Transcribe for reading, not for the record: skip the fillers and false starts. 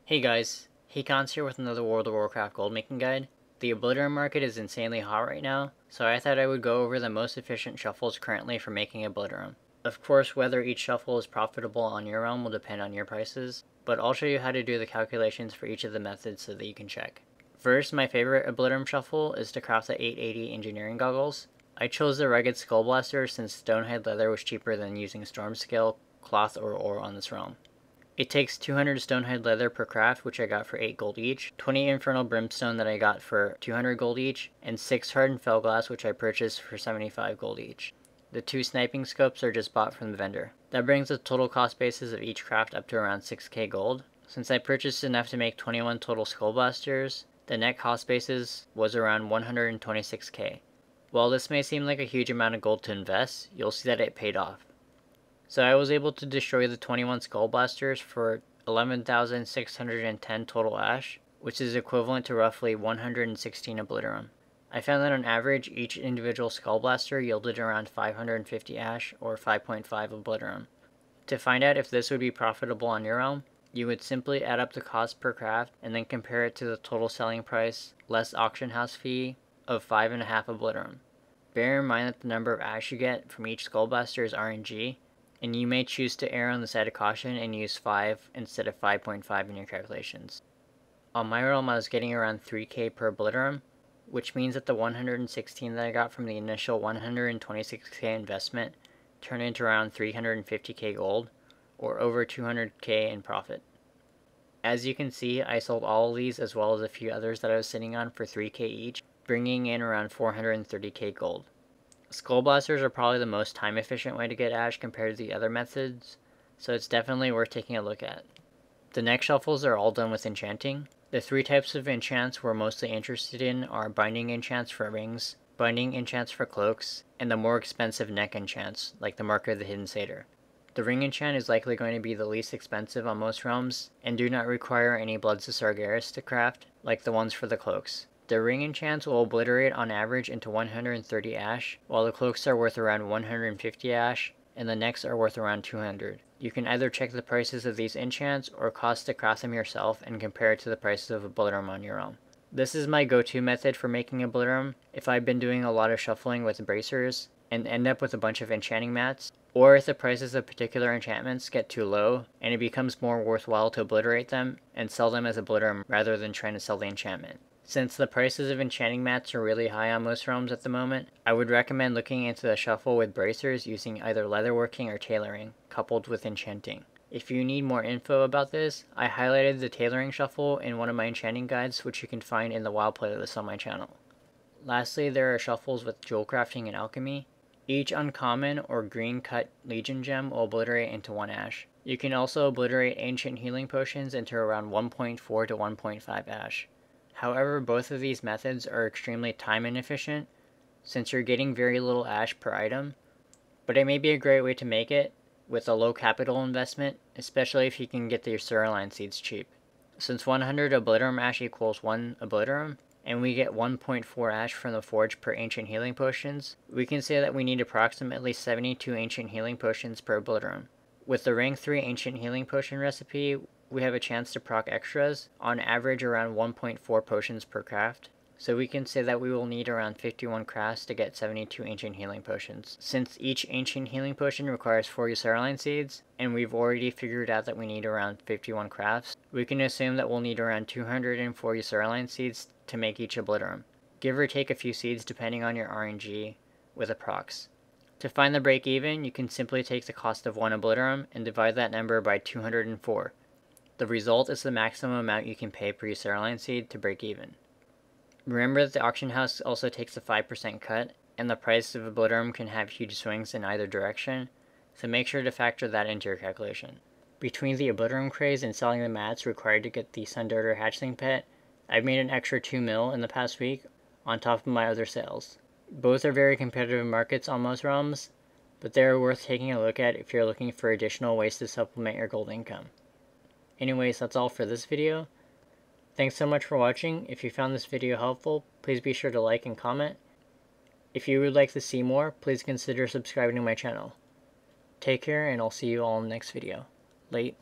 Hey guys, Haycons here with another World of Warcraft gold making guide. The Obliterum market is insanely hot right now, so I thought I would go over the most efficient shuffles currently for making Obliterum. Of course, whether each shuffle is profitable on your realm will depend on your prices, but I'll show you how to do the calculations for each of the methods so that you can check. First, my favorite Obliterum shuffle is to craft the 880 engineering goggles. I chose the rugged skull blaster since stonehide leather was cheaper than using storm scale, cloth, or ore on this realm. It takes 200 stonehide leather per craft, which I got for 8 gold each, 20 infernal brimstone that I got for 200 gold each, and 6 hardened felglass which I purchased for 75 gold each. The 2 sniping scopes are just bought from the vendor. That brings the total cost basis of each craft up to around 6k gold. Since I purchased enough to make 21 total skull blasters, the net cost basis was around 126k. While this may seem like a huge amount of gold to invest, you'll see that it paid off. So I was able to destroy the 21 skull blasters for 11,610 total ash, which is equivalent to roughly 116 Obliterum. I found that on average, each individual skull blaster yielded around 550 ash, or 5.5 Obliterum. To find out if this would be profitable on your realm, you would simply add up the cost per craft and then compare it to the total selling price less auction house fee of 5.5 Obliterum. Bear in mind that the number of ash you get from each skull blaster is RNG, and you may choose to err on the side of caution and use 5 instead of 5.5 in your calculations. On my realm, I was getting around 3k per Obliterum, which means that the 116 that I got from the initial 126k investment turned into around 350k gold, or over 200k in profit. As you can see, I sold all of these as well as a few others that I was sitting on for 3k each, bringing in around 430k gold. Skull blasters are probably the most time efficient way to get ash compared to the other methods, so it's definitely worth taking a look at. The next shuffles are all done with enchanting. The 3 types of enchants we're mostly interested in are binding enchants for rings, binding enchants for cloaks, and the more expensive neck enchants, like the Mark of the Hidden Satyr. The ring enchant is likely going to be the least expensive on most realms, and do not require any Bloods of Sargeras to craft, like the ones for the cloaks. The ring enchants will obliterate on average into 130 ash, while the cloaks are worth around 150 ash, and the necks are worth around 200. You can either check the prices of these enchants or cost to craft them yourself and compare it to the prices of Obliterum on your own. This is my go-to method for making Obliterum if I've been doing a lot of shuffling with bracers and end up with a bunch of enchanting mats, or if the prices of particular enchantments get too low and it becomes more worthwhile to obliterate them and sell them as Obliterum rather than trying to sell the enchantment. Since the prices of enchanting mats are really high on most realms at the moment, I would recommend looking into the shuffle with bracers using either leatherworking or tailoring, coupled with enchanting. If you need more info about this, I highlighted the tailoring shuffle in one of my enchanting guides, which you can find in the WoW playlist on my channel. Lastly, there are shuffles with Jewelcrafting and Alchemy. Each uncommon or green cut Legion gem will obliterate into 1 ash. You can also obliterate ancient healing potions into around 1.4 to 1.5 ash. However, both of these methods are extremely time inefficient, since you're getting very little ash per item, but it may be a great way to make it with a low capital investment, especially if you can get the Cerulean seeds cheap. Since 100 Obliterum ash equals 1 Obliterum, and we get 1.4 ash from the forge per ancient healing potions, we can say that we need approximately 72 ancient healing potions per Obliterum. With the rank 3 ancient healing potion recipe, we have a chance to proc extras, on average around 1.4 potions per craft, so we can say that we will need around 51 crafts to get 72 ancient healing potions. Since each ancient healing potion requires 40 Cerulean seeds, and we've already figured out that we need around 51 crafts, we can assume that we'll need around 240 Cerulean seeds to make each Obliterum, give or take a few seeds depending on your RNG with a prox. To find the break even, you can simply take the cost of 1 Obliterum and divide that number by 204. The result is the maximum amount you can pay per Cerulean seed to break even. Remember that the auction house also takes a 5% cut, and the price of Obliterum can have huge swings in either direction, so make sure to factor that into your calculation. Between the Obliterum craze and selling the mats required to get the Sundarter hatchling pet, I've made an extra 2 mil in the past week, on top of my other sales. Both are very competitive markets on most realms, but they are worth taking a look at if you're looking for additional ways to supplement your gold income. Anyways, that's all for this video. Thanks so much for watching. If you found this video helpful, please be sure to like and comment. If you would like to see more, please consider subscribing to my channel. Take care, and I'll see you all in the next video. Late.